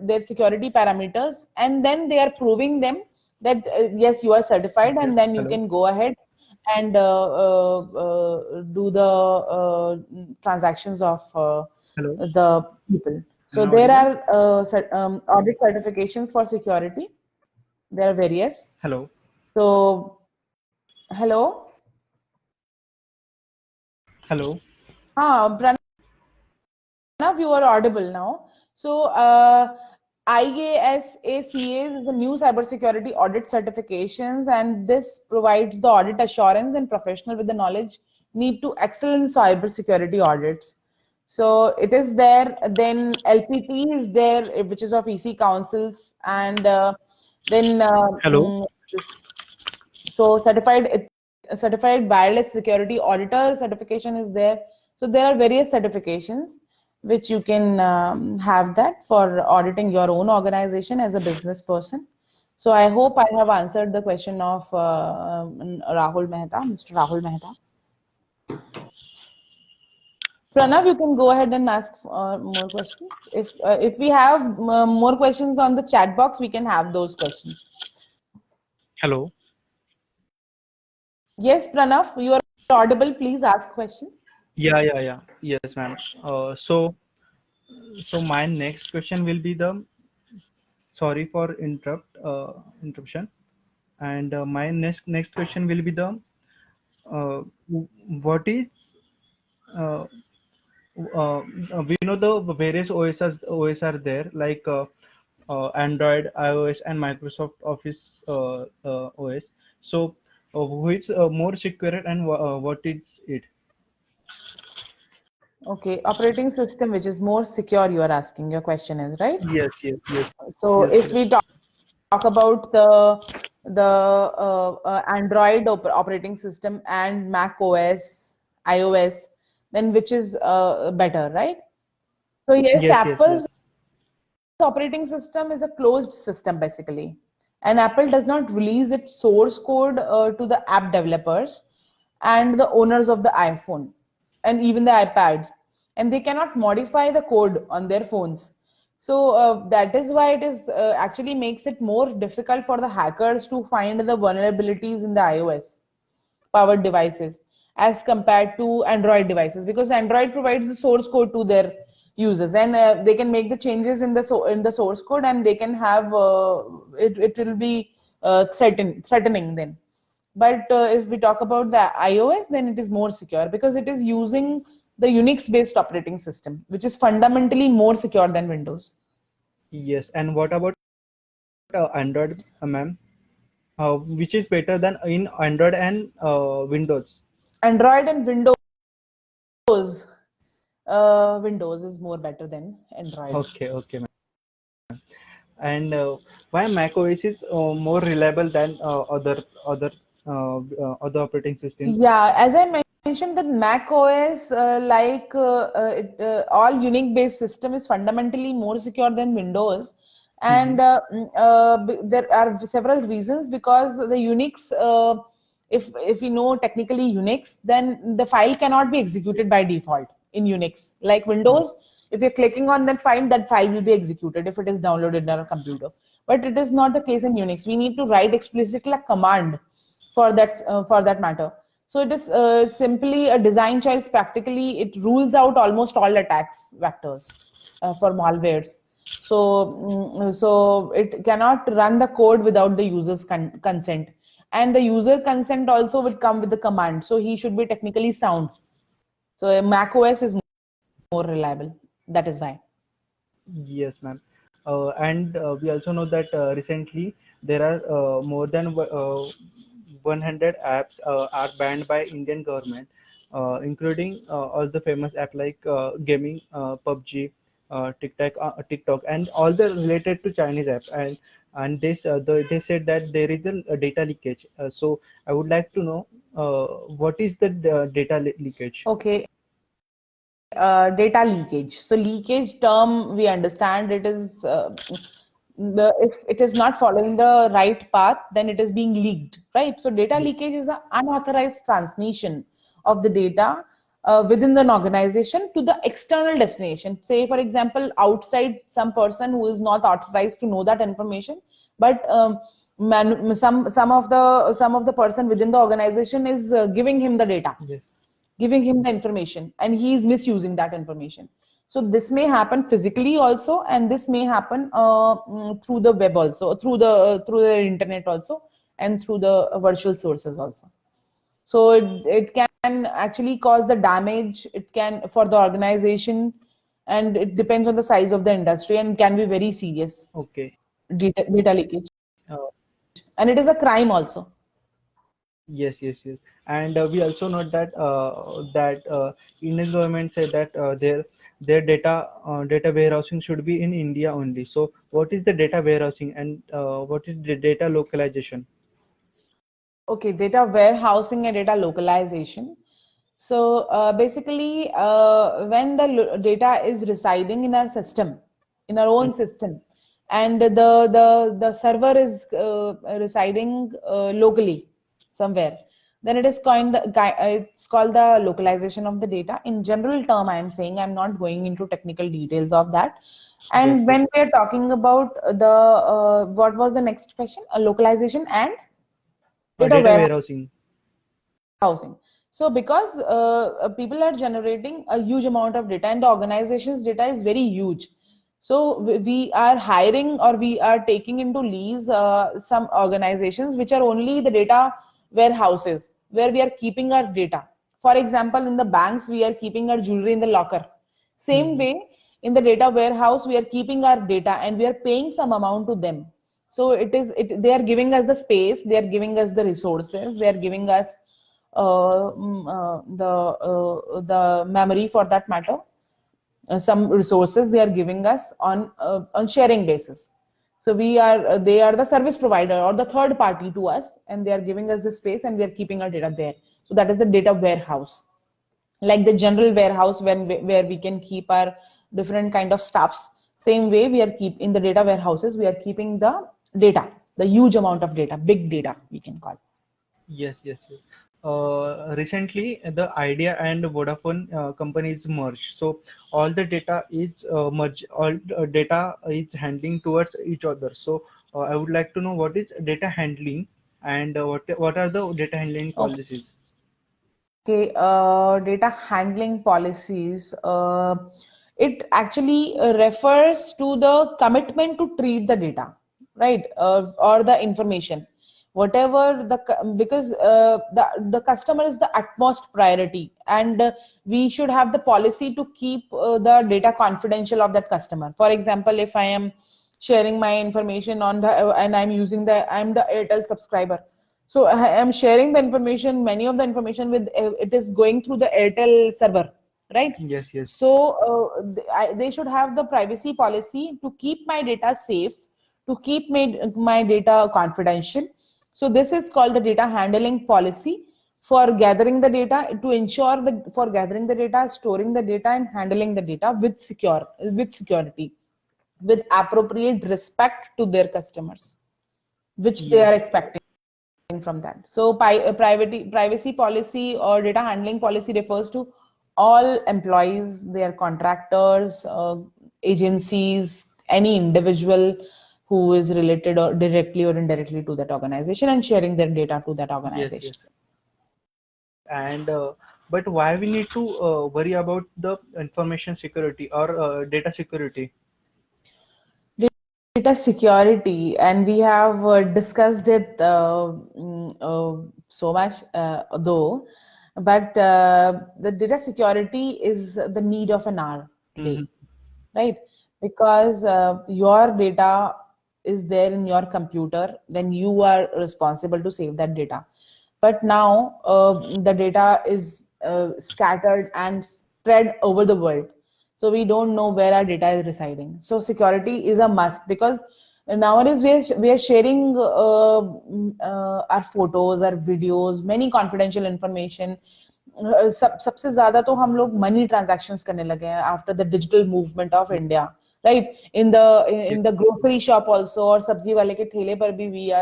their security parameters, and then they are proving them that yes, you are certified, Yes. and then you Hello. can go ahead and do the transactions of Hello. the people. Am So I there audible? are audit certifications for security. There are various. Hello. So hello, Hello. Pranav, you are audible now. So IASACAs is the new cybersecurity audit certifications, and this provides the audit assurance and professional with the knowledge need to excel in cybersecurity audits. So it is there. Then LPT is there, which is of EC councils, and then Hello. this. So certified wireless security auditor certification is there. So there are various certifications which you can have that for auditing your own organization as a business person. So I hope I have answered the question of Rahul Mehta, Mr. Rahul Mehta. Pranav, you can go ahead and ask more questions. If we have more questions on the chat box, we can have those questions. Hello. Yes, Pranav, you are audible. Please ask questions. Yeah. Yes, ma'am. So my next question will be the, sorry for interruption, and my next question will be the, what is, uh, we know the various OS are there, like Android, iOS, and Microsoft Office OS. So which more secure, and what is it? Okay, operating system which is more secure, you are asking, your question is, right? Yes. So Yes, if yes. we talk about the Android operating system and Mac OS, iOS, then which is better, right? So yes, Yes. Apple's operating system is a closed system basically, and Apple does not release its source code to the app developers, and the owners of the iPhone and even the iPads, and they cannot modify the code on their phones. So that is why it is actually makes it more difficult for the hackers to find the vulnerabilities in the iOS powered devices as compared to Android devices, because Android provides the source code to their users, and they can make the changes in the in the source code, and they can have it will be threatening then. But if we talk about the iOS, then it is more secure because it is using the Unix based operating system, which is fundamentally more secure than Windows. Yes, and what about Android, ma'am? Which is better than in Android and Windows? Android and Windows is more better than Android. Okay, okay, ma'am. And why Mac OS is more reliable than other operating systems? Yeah, as I mentioned, that Mac OS, all Unix based system is fundamentally more secure than Windows, Mm-hmm. and there are several reasons because the Unix, if you know technically Unix, then the file cannot be executed by default in Unix. Like Windows, if you're clicking on that file will be executed if it is downloaded on a computer. But it is not the case in Unix. We need to write explicitly a command for that matter. So it is simply a design choice. Practically, it rules out almost all attacks vectors for malwares. So so it cannot run the code without the user's consent, and the user consent also would come with the command. So he should be technically sound. So Mac OS is more reliable. That is why. Yes, ma'am. And we also know that recently there are more than 100 apps are banned by Indian government, including all the famous app like gaming, PUBG, TikTok, and all the related to Chinese apps. And they said that there is a data leakage. So I would like to know what is the data leakage? Okay. Data leakage. So leakage term, we understand it is if it is not following the right path, then it is being leaked, right? So data Yes. leakage is the unauthorized transmission of the data within an organization to the external destination. Say, for example, outside some person who is not authorized to know that information, but some of the person within the organization is giving him the data, Yes. giving him the information, and he is misusing that information. So this may happen physically also, and this may happen through the web also, through the internet also, and through the virtual sources also. So it can actually cause the damage, it can for the organization, and it depends on the size of the industry and can be very serious. Okay. Data leakage, Uh, and it is a crime also. Yes, yes, yes. And we also note that Indian government said that their data warehousing should be in India only. So what is the data warehousing and what is the data localization? Okay, data warehousing and data localization. So basically, when the data is residing in our system, in our own system, and the server is residing locally somewhere, then it is it's called the localization of the data. In general term, I am saying, I'm not going into technical details of that. Yes, And yes. when we are talking about the what was the next question? Localization and data Data warehousing. warehousing. Housing. So because people are generating a huge amount of data, and the organization's data is very huge. So we are hiring, or we are taking into lease some organizations which are only the data warehouses where we are keeping our data. For example, in the banks, we are keeping our jewelry in the locker. Same Hmm. way, in the data warehouse, we are keeping our data and we are paying some amount to them. So they are giving us the space, they are giving us the resources, they are giving us the memory for that matter, some resources they are giving us on sharing basis. So they are the service provider or the third party to us, and they are giving us the space and we are keeping our data there. So that is the data warehouse, like the general warehouse where we can keep our different kind of stuffs. Same way, we are keep in the data warehouses, we are keeping the data, the huge amount of data, big data we can call. Yes, yes, yes. recently the Idea and Vodafone companies merged. So all the data is merged, all data is handling towards each other. So I would like to know what is data handling and what are the data handling policies? Okay, data handling policies. It actually refers to the commitment to treat the data, right, or the information, whatever because the customer is the utmost priority, and we should have the policy to keep the data confidential of that customer. For example, if I am sharing my information on the and I'm the Airtel subscriber, so I am sharing the information, many of the information with it is going through the Airtel server, right? Yes, yes, So they should have the privacy policy to keep my data safe, to keep my data confidential. So this is called the data handling policy for gathering the data, to ensure the for gathering the data, storing the data, and handling the data with security, with appropriate respect to their customers, which they are yes, expecting from that. So privacy policy or data handling policy refers to all employees, their contractors, agencies, any individual who is related or directly or indirectly to that organization and sharing their data to that yes, organization. yes. And but why we need to worry about the information security or data security? Data security, and we have discussed it so much, though, but the data security is the need of an hour Mm-hmm. today, right? Because your data is there in your computer, then you are responsible to save that data. But now the data is scattered and spread over the world, so we don't know where our data is residing. So security is a must, because nowadays we are sharing our photos, our videos, many confidential information. सबसे ज्यादा तो हम लोग money transactions करने लगे हैं after the digital movement of India, right? In the grocery shop also, और सब्जी वाले के ठेले पर भी we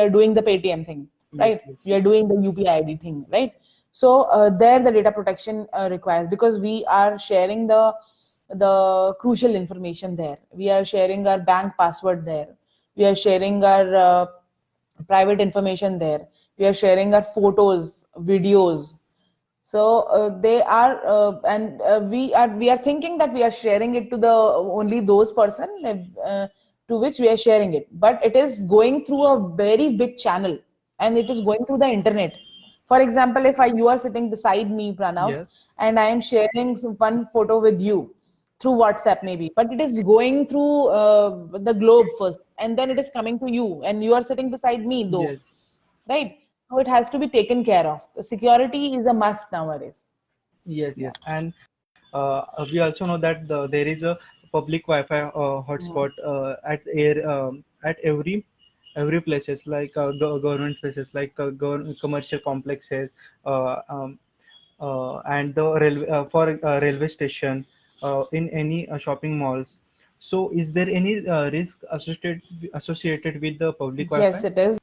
are doing the Paytm thing, Yes, right? yes, We are doing the UPI ID thing, right? So there the data protection requires, because we are sharing the crucial information there. We are sharing our bank password there. We are sharing our private information there. We are sharing our photos, videos. So they are and we are thinking that we are sharing it to the only those person to which we are sharing it, but it is going through a very big channel, and it is going through the internet. For example, if you are sitting beside me, Pranav, yes, and I am sharing one photo with you through WhatsApp maybe, but it is going through the globe first, and then it is coming to you, and you are sitting beside me though, yes, right? So it has to be taken care of. The security is a must nowadays. yes, Yeah. yes. And we also know that there is a public Wi-Fi Mm. hotspot at every places like government places like commercial complexes, uh, um, and the railway for railway station, in any shopping malls. So, is there any risk associated with the public Yes, Wi-Fi? it is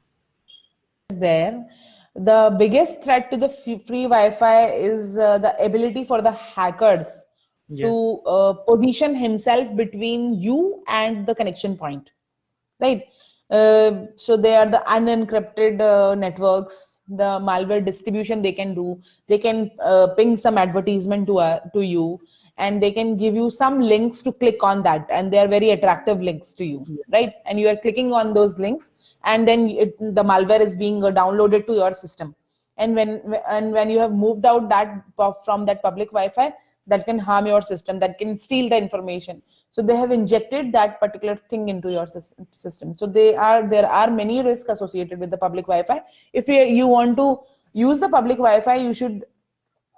there. The biggest threat to the free Wi-Fi is the ability for the hackers Yes, to position himself between you and the connection point, right? So they are the unencrypted networks, the malware distribution they can do. They can ping some advertisement to you, and they can give you some links to click on that, and they are very attractive links to you, yes, right? And you are clicking on those links, and then the malware is being downloaded to your system. And when you have moved out that from that public Wi-Fi, that can harm your system, that can steal the information. So they have injected that particular thing into your system. So there are many risks associated with the public Wi-Fi. If you want to use the public Wi-Fi, you should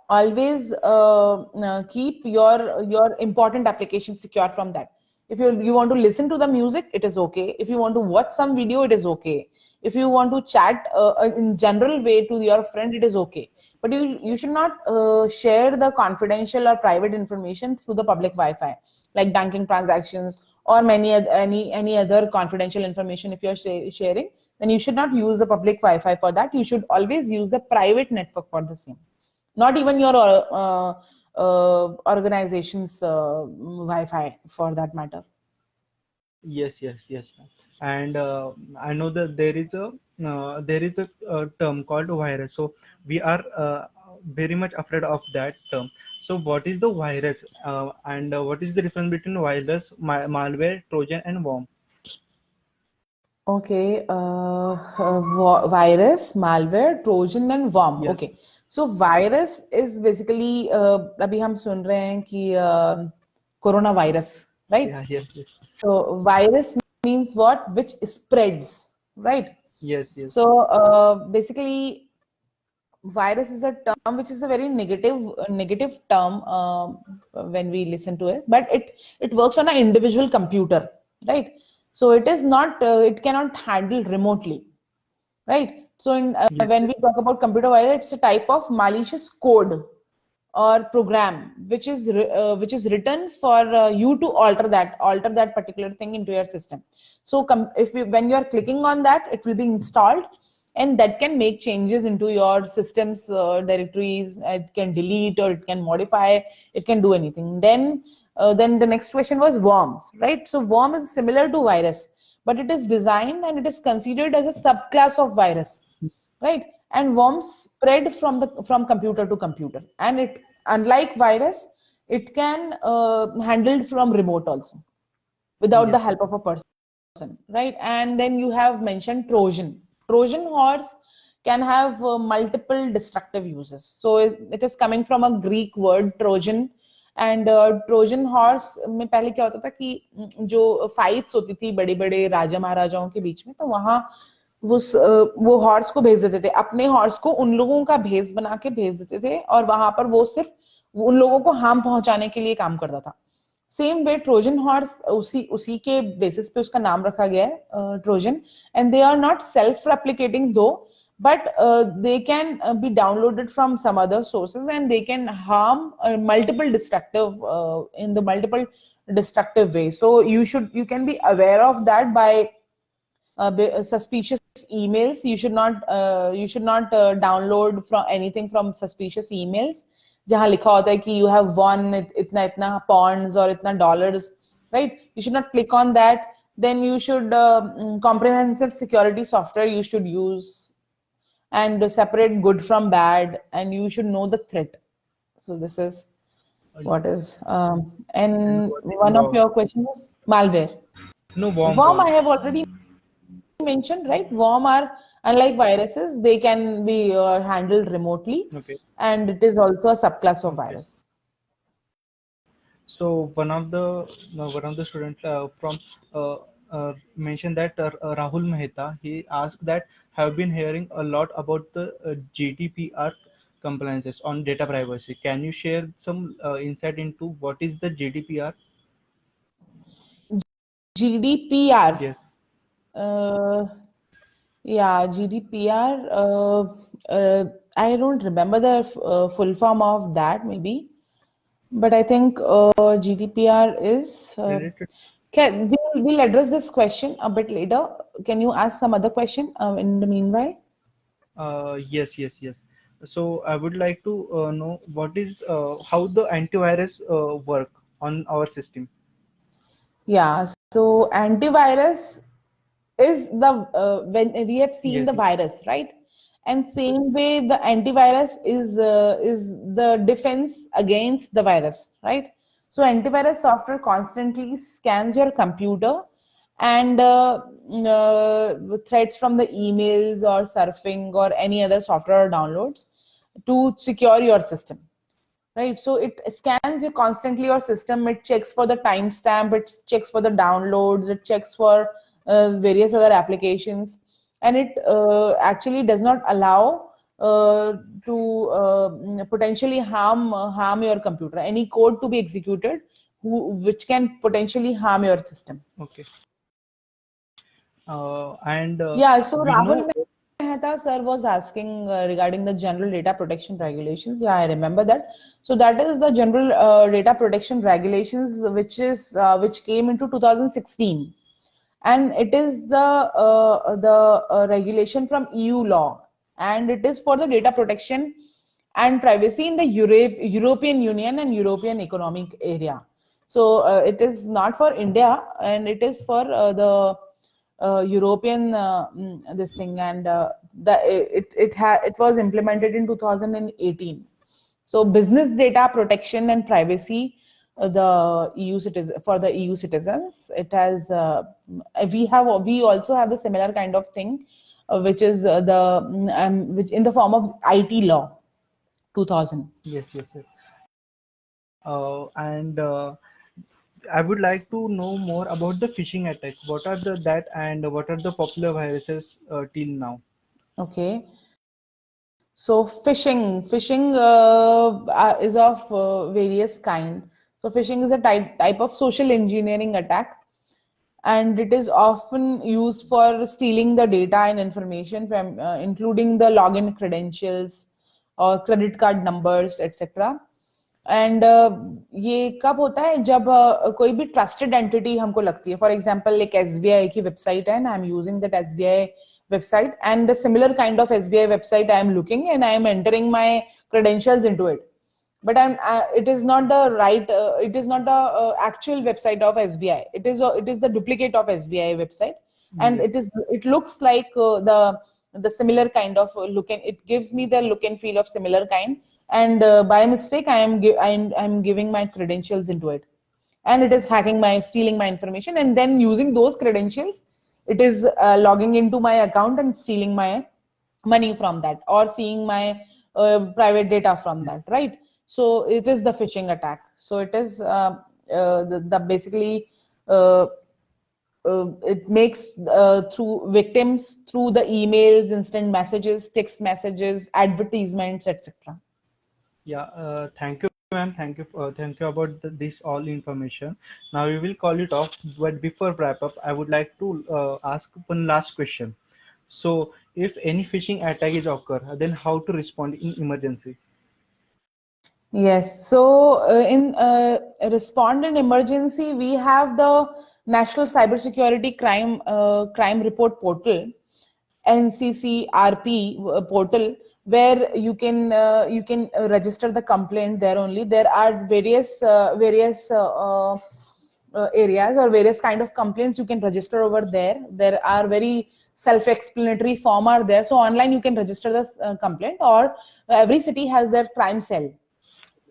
always keep your important applications secure from that. If you want to listen to the music, it is okay. If you want to watch some video, it is okay. If you want to chat in general way to your friend, it is okay. But you should not share the confidential or private information through the public Wi-Fi, like banking transactions or any other confidential information. If you're sharing, then you should not use the public Wi-Fi for that. You should always use the private network for the same. Not even your organization's Wi-Fi for that matter. Yes, yes, yes. And I know that there is a term called virus. So we are very much afraid of that term. So what is the virus? And what is the difference between virus, malware, Trojan, and worm? Okay, virus, malware, Trojan and worm. Yes. Okay, so virus is basically अभी हम सुन रहे हैं कि coronavirus, right? Yeah. Yes. Yes. So virus means what? Which spreads, right? Yes. Yes. So basically, virus is a term which is a very negative term when we listen to it, but it works on an individual computer, right? So it is not it cannot handle remotely, right? So Yes. when we talk about computer virus, it's a type of malicious code or program which is written for you to alter that particular thing into your system. So when you are clicking on that, it will be installed, and that can make changes into your system's directories. It can delete or it can modify, it can do anything. Then the next question was worms, right? So worm is similar to virus, but it is designed and it is considered as a subclass of virus, right? And worms spread from computer to computer, and it, unlike virus, it can handled from remote also without Yes. the help of a person, right? And then you have mentioned Trojan horse can have multiple destructive uses. So it is coming from a Greek word Trojan. And Trojan horse में पहले क्या होता था कि जो fights होती थी बड़े बड़े राजा महाराजाओं के बीच में, तो वहां वो हॉर्स को भेज देते थे, अपने हॉर्स को उन लोगों का भेष बना के भेज देते थे, और वहां पर वो सिर्फ उन लोगों को हार्म पहुंचाने के लिए काम करता था. सेम वे ट्रोजन हॉर्स उसी के बेसिस पे उसका नाम रखा गया है Trojan. And they are not self replicating though, but they can be downloaded from some other sources, and they can harm multiple destructive way. So you can be aware of that by suspicious emails. You should not download from anything from suspicious emails जहाँ लिखा होता है कि you have won इतना इतना pawns or इतना dollars, right? You should not click on that. Then you should comprehensive security software you should use, and separate good from bad, and you should know the threat. So this is what is and one of your question was malware. No, worm. Worm I have already mentioned, right? Worm are, unlike viruses, they can be handled remotely. Okay. And it is also a subclass of virus. So one of the students from mentioned that Rahul Mehta, he asked that have been hearing a lot about the GDPR compliances on data privacy. Can you share some insight into what is the GDPR? GDPR. Yes. Yeah, GDPR. I don't remember the full form of that, maybe, but I think GDPR is. We'll address this question a bit later. Can you ask some other question in the meanwhile? Yes. So I would like to know what is how the antivirus work on our system. Yeah, so antivirus is the when we have seen Yes. the virus, right? And same way the antivirus is the defense against the virus, right? So antivirus software constantly scans your computer and threats from the emails or surfing or any other software or downloads to secure your system, right? So it scans you constantly your system. It checks for the timestamp, it checks for the downloads, it checks for various other applications, and it actually does not allow to potentially harm your computer, any code to be executed which can potentially harm your system. Okay. And yeah, so Rahul Mehta sir was asking regarding the general data protection regulations. Yeah, I remember that. So that is the general data protection regulations which came into 2016. and it is the regulation from EU law, and it is for the data protection and privacy in the European Union and European Economic Area. So it is not for India, and it is for the European this thing, and it was implemented in 2018. So business data protection and privacy, the EU citizen for the EU citizens, it has we also have a similar kind of thing, which is the which in the form of IT law 2000. Yes, yes, yes. And I would like to know more about the phishing attack. What are the that and what are the popular viruses till now? Okay. So phishing is of various kind. So phishing is a type of social engineering attack, and it is often used for stealing the data and information from, including the login credentials or credit card numbers, etc. And ये कब होता है जब कोई भी trusted entity हमको लगती है. फॉर एग्जांपल एक एसबीआई की वेबसाइट है and I am using that SBI website, and a similar kind of SBI website I am looking, and I am entering my credentials into it, but it is not the right it is not the actual website of SBI. It is the duplicate of SBI website, and Yes. it looks like the similar kind of look, and it gives me the look and feel of similar kind, and by mistake I'm giving my credentials into it, and it is stealing my information, and then using those credentials it is logging into my account and stealing my money from that, or seeing my private data from that, right? So it is the phishing attack. So it is the basically uh, it makes through victims through the emails, instant messages, text messages, advertisements, etc. Yeah, thank you, ma'am. Thank you about this all information. Now we will call it off. But before wrap up, I would like to ask one last question. So, if any phishing attack is occur, then how to respond in emergency? Yes. So, in respond in emergency, we have the National Cybersecurity Crime Report Portal, NCCRP portal, where you can register the complaint there only. There are various areas or various kind of complaints you can register over there. There are very self-explanatory form are there. So online you can register the complaint, or every city has their crime cell,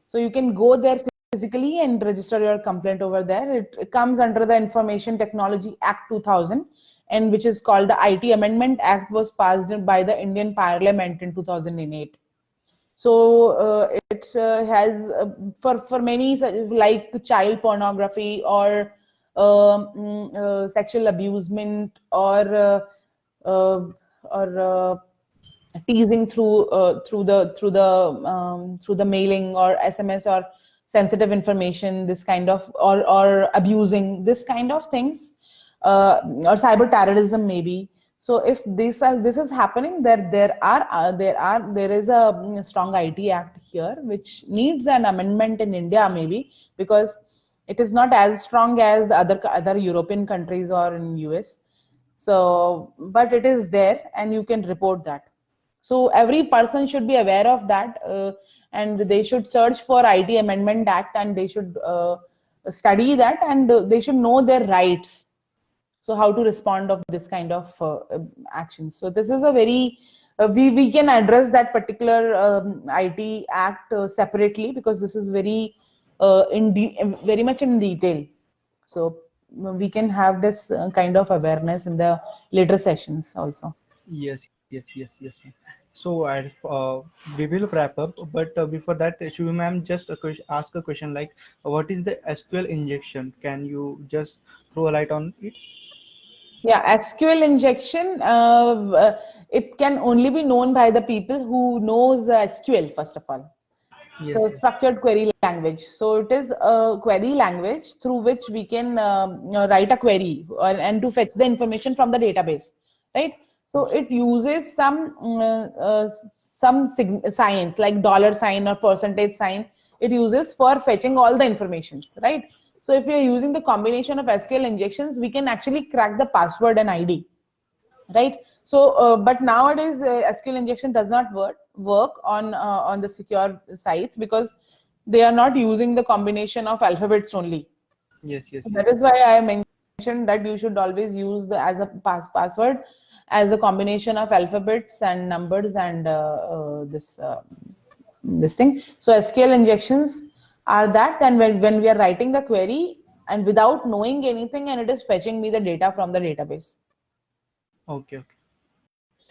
so you can go there physically and register your complaint over there. It comes under the Information Technology Act 2000, and which is called the IT Amendment Act, was passed by the Indian Parliament in 2008. So it has for many like child pornography or sexual abusement uh, or teasing through the mailing or SMS or sensitive information, this kind of, or abusing, this kind of things, or cyber terrorism maybe. So if this is happening, there is a strong IT Act here which needs an amendment in India maybe, because it is not as strong as the other European countries or in US. So but it is there, and you can report that. So every person should be aware of that, and they should search for IT Amendment Act, and they should study that, and they should know their rights. So how to respond of this kind of actions. So this is a very we can address that particular IT Act separately, because this is very very much in detail. So we can have this kind of awareness in the later sessions also. Yes, yes, yes, yes, ma'am. So we will wrap up, but before that, Shivu ma'am, just ask a question like, what is the SQL injection? Can you just throw a light on it? Yeah, SQL injection, it can only be known by the people who knows SQL first of all. Yes, So structured query language. So it is a query language through which we can write a query, and to fetch the information from the database, right? So it uses some signs like dollar sign or percentage sign. It uses for fetching all the informations, right? So if we are using the combination of SQL injections, we can actually crack the password and ID, right? So but nowadays SQL injection does not work on the secure sites, because they are not using the combination of alphabets only. Yes, yes, yes. That is why I mentioned that you should always use the as a password as a combination of alphabets and numbers and this thing. So SQL injections are that, and when we are writing the query and without knowing anything, and it is fetching me the data from the database. Okay, okay.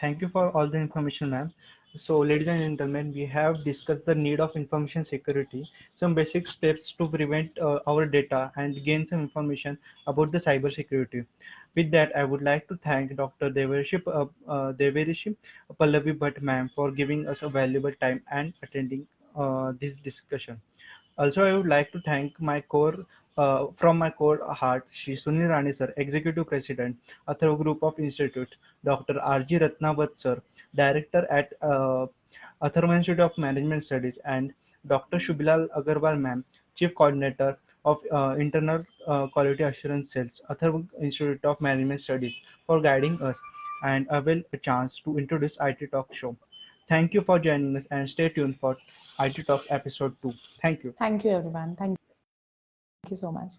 Thank you for all the information, ma'am. So, ladies and gentlemen, we have discussed the need of information security, some basic steps to prevent our data, and gain some information about the cyber security. With that, I would like to thank Dr. Devershi Pallavi Bhatt, ma'am, for giving us a valuable time and attending this discussion. Also, I would like to thank from my core heart, Shri Sunil Rani sir, Executive President, Atharva Group of Institute, Dr. R.G. Ratnawat sir, Director at Atharva Institute of Management Studies, and Dr. Shubhilal Agarwal ma'am, Chief Coordinator of Internal Quality Assurance Cells, Atharva Institute of Management Studies, for guiding us and avail a chance to introduce IT Talk Show. Thank you for joining us and stay tuned for IT Talks episode 2. Thank you. Thank you, everyone. Thank you so much.